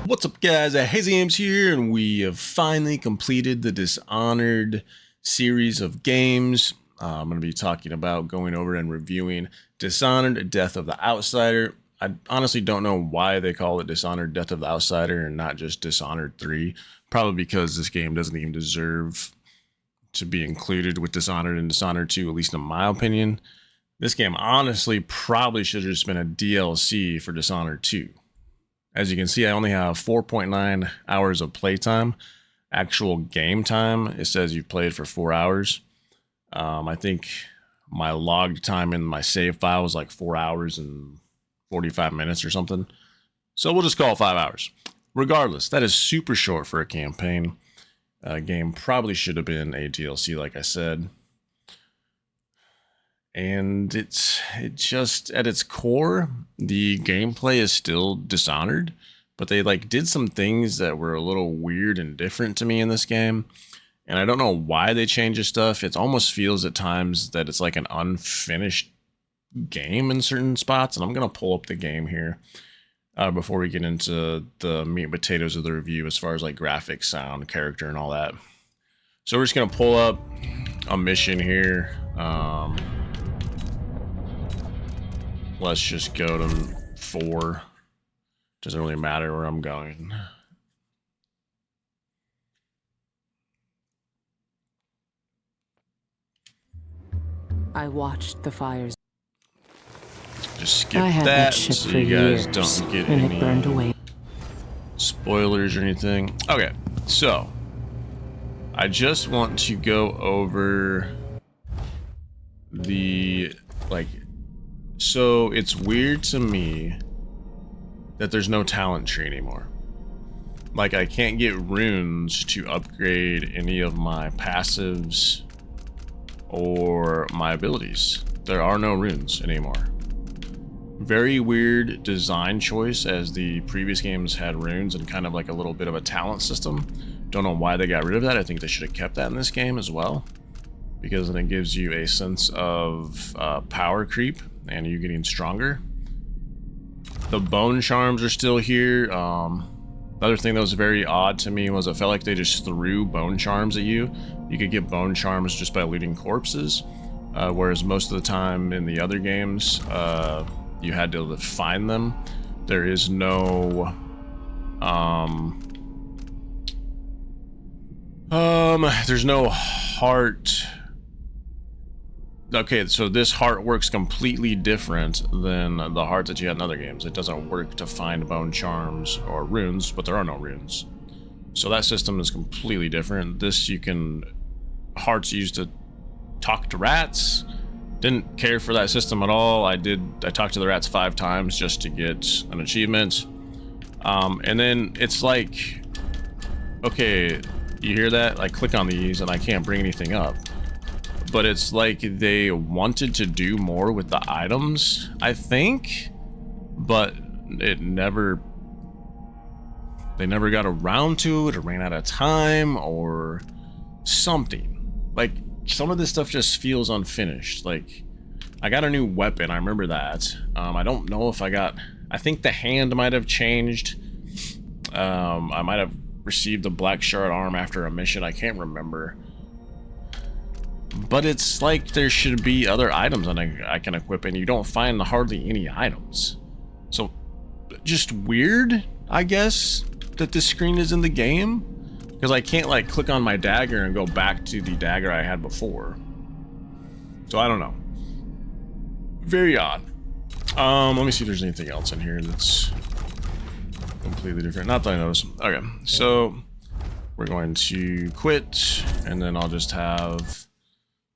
What's up, guys? Hazy Games here, and we have finally completed the Dishonored series of games. I'm going to be talking about going over and reviewing Dishonored, Death of the Outsider. I honestly don't know why they call it Dishonored, Death of the Outsider, and not just Dishonored 3. Probably because this game doesn't even deserve to be included with Dishonored and Dishonored 2, at least in my opinion. This game honestly probably should have just been a DLC for Dishonored 2. As you can see, I only have 4.9 hours of playtime. Actual game time, it says you've played for 4 hours. I think my logged time in my save file was like 4 hours and 45 minutes or something. So we'll just call it 5 hours. Regardless, that is super short for a campaign. Game probably should have been a DLC, like I said. And it just, at its core, the gameplay is still Dishonored, but they did some things that were a little weird and different to me in this game. And I don't know why they changed the stuff. It almost feels at times that it's like an unfinished game in certain spots. And I'm going to pull up the game here before we get into the meat and potatoes of the review as far as like graphics, sound, character, and all that. So we're just going to pull up a mission here. Let's just go to 4. Doesn't really matter where I'm going. I watched the fires. Just skip I had that ship so for you guys years, don't get and any it burned away. spoilers or anything. Okay, so I just want to go over the so it's weird to me that there's no talent tree anymore. Like, I can't get runes to upgrade any of my passives or my abilities. There are no runes anymore. Very weird design choice, as the previous games had runes and kind of like a little bit of a talent system. Don't know why they got rid of that. I think they should have kept that in this game as well, because then it gives you a sense of power creep and you getting stronger. The bone charms are still here. The other thing that was very odd to me was I felt like they just threw bone charms at you. You could get bone charms just by looting corpses, whereas most of the time in the other games, you had to find them. There is no there's no heart. Okay, so this heart works completely different than the heart that you had in other games. It doesn't work to find bone charms or runes, but there are no runes. So that system is completely different. This, you can hearts used to talk to rats. Didn't care for that system at all. I talked to the rats 5 times just to get an achievement. And then it's like, okay, you hear that? I click on these and I can't bring anything up. But it's like they wanted to do more with the items, I think, but they never got around to it, or ran out of time or something. Like, some of this stuff just feels unfinished. Like, I got a new weapon, I remember that. I don't know if I think the hand might have changed. I might have received a black shard arm after a mission, I can't remember. But it's like there should be other items that I can equip, and you don't find hardly any items. So, just weird, I guess, that this screen is in the game, because I can't like click on my dagger and go back to the dagger I had before. So I don't know. Very odd. Let me see if there's anything else in here that's completely different. Not that I noticed. Okay, so we're going to quit, and then I'll just have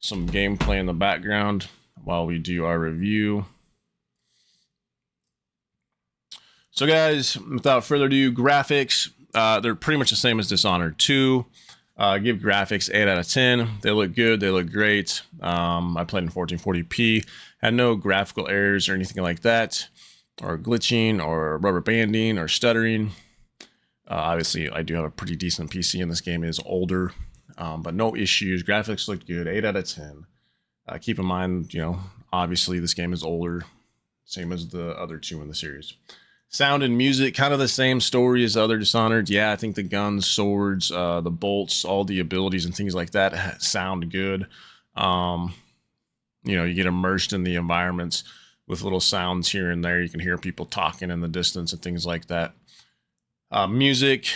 some gameplay in the background while we do our review. So guys, without further ado, graphics, they're pretty much the same as Dishonored 2. Give graphics 8 out of 10. They look good, they look great. I played in 1440p, had no graphical errors or anything like that, or glitching, or rubber banding, or stuttering. Obviously, I do have a pretty decent PC, and this game is older. But no issues. Graphics look good. 8 out of 10. Keep in mind, obviously this game is older, same as the other 2 in the series. Sound and music, kind of the same story as other Dishonored. Yeah, I think the guns, swords, the bolts, all the abilities and things like that sound good. Um, you get immersed in the environments with little sounds here and there. You can hear people talking in the distance and things like that. Music,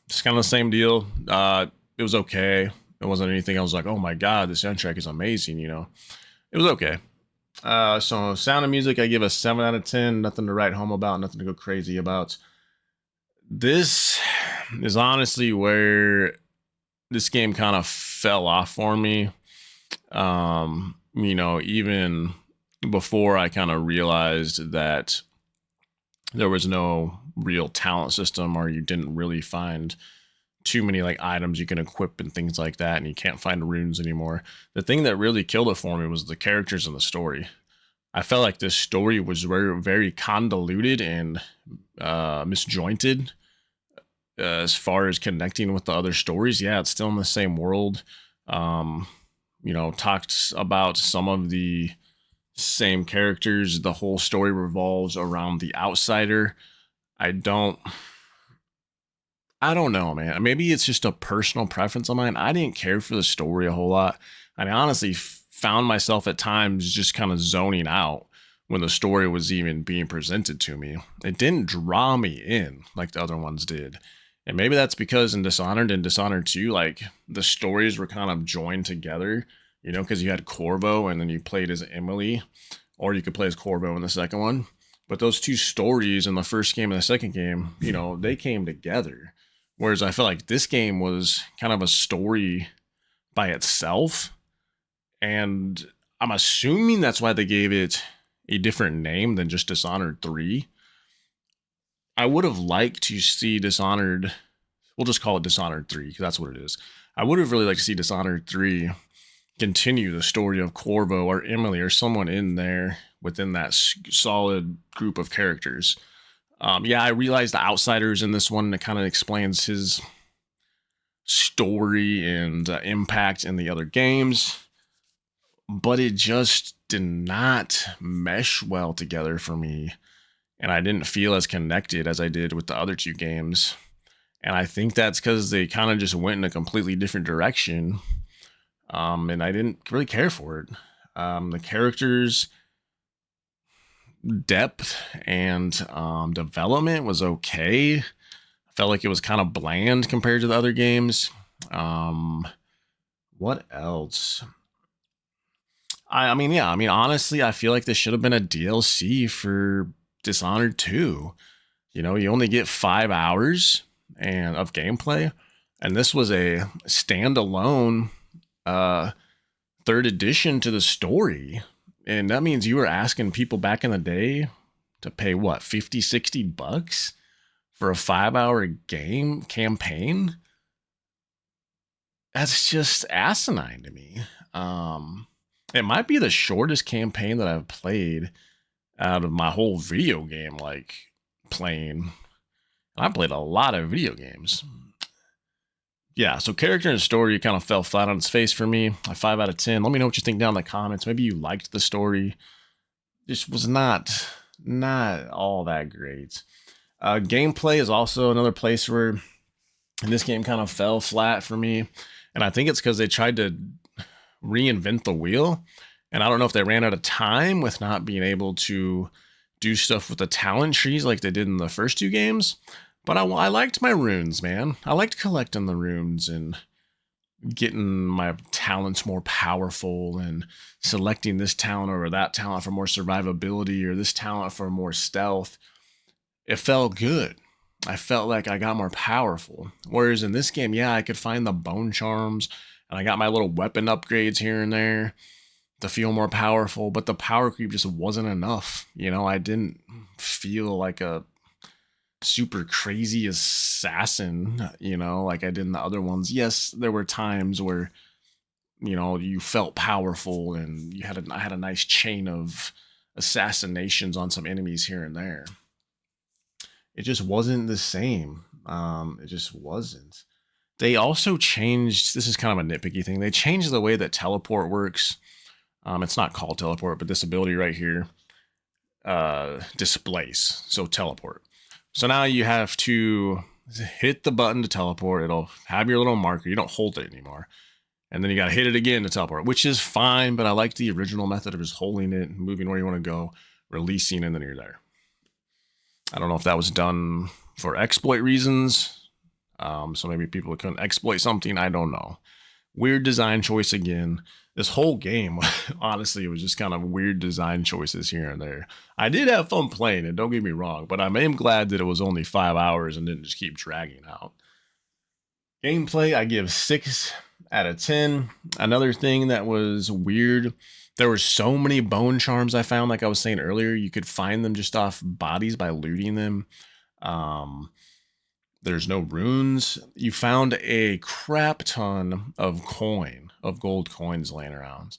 it's kind of the same deal. It was okay. It wasn't anything I was like, oh my god, this soundtrack is amazing. It was okay. So sound and music, I give a 7 out of 10. Nothing to write home about. Nothing to go crazy about. This is honestly where this game kind of fell off for me. Even before I kind of realized that there was no real talent system, or you didn't really find too many like items you can equip and things like that, and you can't find runes anymore. The thing that really killed it for me was the characters and the story. I felt like this story was very, very convoluted and misjointed as far as connecting with the other stories. Yeah, it's still in the same world. Talked about some of the same characters. The whole story revolves around the outsider. I don't know, man. Maybe it's just a personal preference of mine. I didn't care for the story a whole lot. I honestly found myself at times just kind of zoning out when the story was even being presented to me. It didn't draw me in like the other ones did. And maybe that's because in Dishonored and Dishonored 2, like the stories were kind of joined together, because you had Corvo and then you played as Emily, or you could play as Corvo in the second one. But those two stories in the first game and the second game, they came together. Whereas I feel like this game was kind of a story by itself. And I'm assuming that's why they gave it a different name than just Dishonored 3. I would have liked to see Dishonored, we'll just call it Dishonored 3 because that's what it is. I would have really liked to see Dishonored 3 continue the story of Corvo or Emily or someone in there within that solid group of characters. I realized the outsiders in this one, that kind of explains his story and impact in the other games, but it just did not mesh well together for me, and I didn't feel as connected as I did with the other two games. And I think that's because they kind of just went in a completely different direction, and I didn't really care for it. The characters' depth and development was okay. I felt like it was kind of bland compared to the other games. What else? Honestly, I feel like this should have been a DLC for Dishonored 2. You only get 5 hours and of gameplay, and this was a standalone third edition to the story. And that means you were asking people back in the day to pay what, 50, 60 bucks for a 5-hour game campaign? That's just asinine to me. It might be the shortest campaign that I've played out of my whole video game, like playing. I played a lot of video games. Yeah, so character and story kind of fell flat on its face for me. A 5 out of 10. Let me know what you think down in the comments. Maybe you liked the story. This was not all that great. Gameplay is also another place where this game kind of fell flat for me. And I think it's because they tried to reinvent the wheel. And I don't know if they ran out of time with not being able to do stuff with the talent trees like they did in the first two games. But I liked my runes, man. I liked collecting the runes and getting my talents more powerful and selecting this talent over that talent for more survivability or this talent for more stealth. It felt good. I felt like I got more powerful. Whereas in this game, I could find the bone charms and I got my little weapon upgrades here and there to feel more powerful, but the power creep just wasn't enough. I didn't feel like a super crazy assassin, like I did in the other ones. Yes, there were times where, you felt powerful and I had a nice chain of assassinations on some enemies here and there. It just wasn't the same. It just wasn't. They also changed, this is kind of a nitpicky thing. They changed the way that teleport works. It's not called teleport, but this ability right here, displace. So teleport. So now you have to hit the button to teleport. It'll have your little marker. You don't hold it anymore. And then you got to hit it again to teleport, which is fine. But I like the original method of just holding it, moving where you want to go, releasing, and then you're there. I don't know if that was done for exploit reasons. So maybe people couldn't exploit something. I don't know. Weird design choice again. This whole game, honestly, it was just kind of weird design choices here and there. I did have fun playing it, don't get me wrong, but I am glad that it was only 5 hours and didn't just keep dragging out. Gameplay, I give 6 out of 10. Another thing that was weird, there were so many bone charms I found, like I was saying earlier. You could find them just off bodies by looting them. There's no runes. You found a crap ton of gold coins laying around.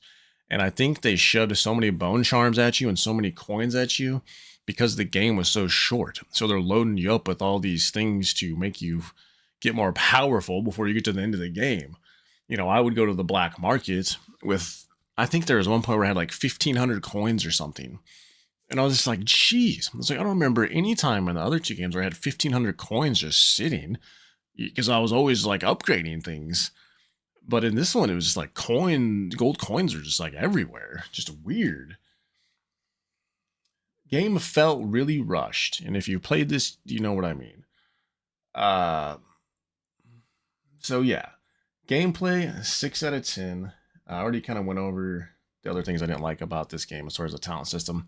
And I think they shoved so many bone charms at you and so many coins at you because the game was so short. So they're loading you up with all these things to make you get more powerful before you get to the end of the game. You know, I would go to the black market with, I think there was one point where I had like 1,500 coins or something. And I was just like, geez. I was like, I don't remember any time in the other 2 games where I had 1,500 coins just sitting because I was always like upgrading things. But in this one, it was just like gold coins are just like everywhere. Just weird. Game felt really rushed. And if you played this, you know what I mean. So yeah, gameplay 6 out of 10. I already kind of went over the other things I didn't like about this game as far as the talent system.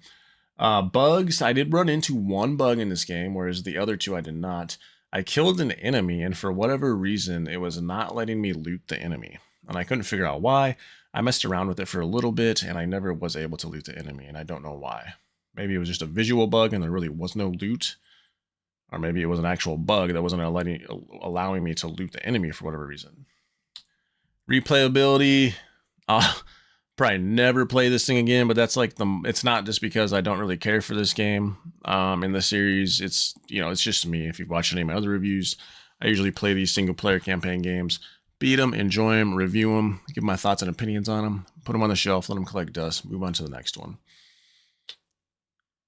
Bugs, I did run into one bug in this game, whereas the other 2 I did not. I killed an enemy, and for whatever reason, it was not letting me loot the enemy. And I couldn't figure out why. I messed around with it for a little bit, and I never was able to loot the enemy, and I don't know why. Maybe it was just a visual bug, and there really was no loot. Or maybe it was an actual bug that wasn't allowing me to loot the enemy for whatever reason. Replayability, probably never play this thing again, but that's like it's not just because I don't really care for this game in the series. It's, you know, it's just me. If you've watched any of my other reviews, I usually play these single player campaign games, beat them, enjoy them, review them, give my thoughts and opinions on them, put them on the shelf, let them collect dust, move on to the next one.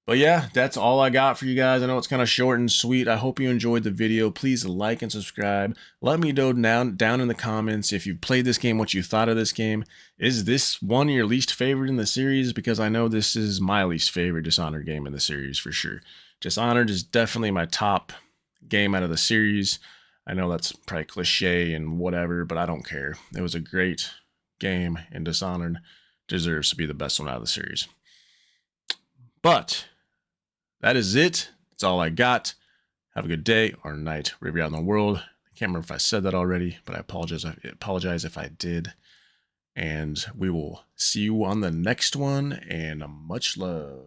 But yeah, that's all I got for you guys. I know it's kind of short and sweet. I hope you enjoyed the video. Please like and subscribe. Let me know down in the comments if you've played this game, what you thought of this game. Is this one your least favorite in the series? Because I know this is my least favorite Dishonored game in the series for sure. Dishonored is definitely my top game out of the series. I know that's probably cliche and whatever, but I don't care. It was a great game, and Dishonored deserves to be the best one out of the series. But that is it. That's all I got. Have a good day or night wherever you're out in the world. I can't remember if I said that already, but I apologize if I did. And we will see you on the next one, and much love.